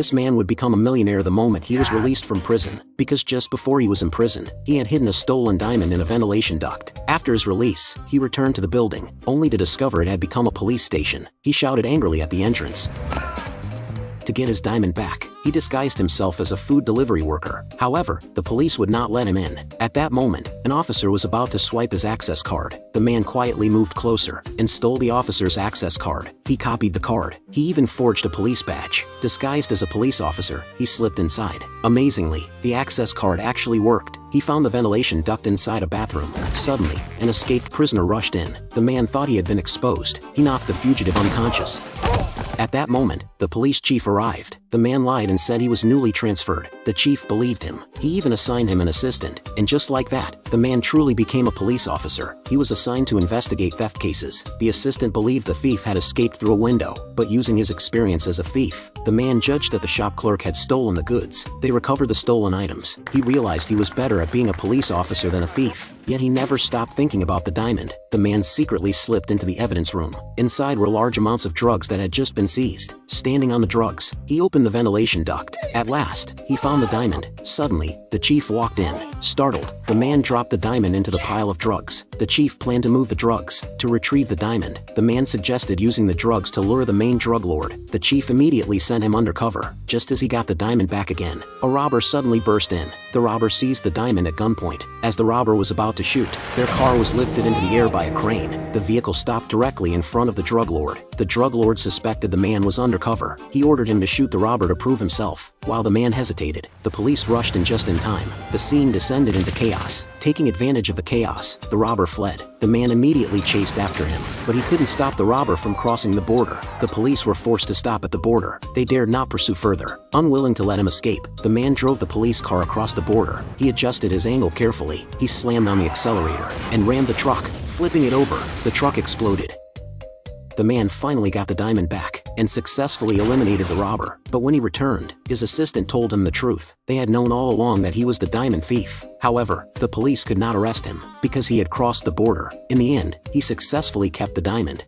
This man would become a millionaire the moment he was released from prison, because just before he was imprisoned, he had hidden a stolen diamond in a ventilation duct. After his release, he returned to the building, only to discover it had become a police station. He shouted angrily at the entrance. To get his diamond back, he disguised himself as a food delivery worker. However, the police would not let him in. At that moment, an officer was about to swipe his access card. The man quietly moved closer and stole the officer's access card. He copied the card. He even forged a police badge. Disguised as a police officer, he slipped inside. Amazingly, the access card actually worked. He found the ventilation duct inside a bathroom. Suddenly, an escaped prisoner rushed in. The man thought he had been exposed. He knocked the fugitive unconscious. At that moment, the police chief arrived. The man lied and said he was newly transferred. The chief believed him. He even assigned him an assistant. And just like that, the man truly became a police officer. He was assigned to investigate theft cases. The assistant believed the thief had escaped through a window, but using his experience as a thief, the man judged that the shop clerk had stolen the goods. They recovered the stolen items. He realized he was better at being a police officer than a thief. Yet he never stopped thinking about the diamond. The man secretly slipped into the evidence room. Inside were large amounts of drugs that had just been seized. Standing on the drugs, he opened the ventilation duct. At last, he found the diamond. Suddenly, the chief walked in. Startled, the man dropped the diamond into the pile of drugs. The chief planned to move the drugs. To retrieve the diamond, the man suggested using the drugs to lure the main drug lord. The chief immediately sent him undercover. Just as he got the diamond back again, a robber suddenly burst in. The robber seized the diamond at gunpoint. As the robber was about to shoot, their car was lifted into the air by a crane. The vehicle stopped directly in front of the drug lord. The drug lord suspected the man was undercover. He ordered him to shoot the robber to prove himself. While the man hesitated, the police rushed in just in time. The scene descended into chaos. Taking advantage of the chaos, the robber fled. The man immediately chased after him, but he couldn't stop the robber from crossing the border. The police were forced to stop at the border. They dared not pursue further. Unwilling to let him escape, the man drove the police car across the border. He adjusted his angle carefully. He slammed on the accelerator and rammed the truck, flipping it over. The truck exploded. The man finally got the diamond back and successfully eliminated the robber. But when he returned, his assistant told him the truth. They had known all along that he was the diamond thief. However, the police could not arrest him because he had crossed the border. In the end, he successfully kept the diamond.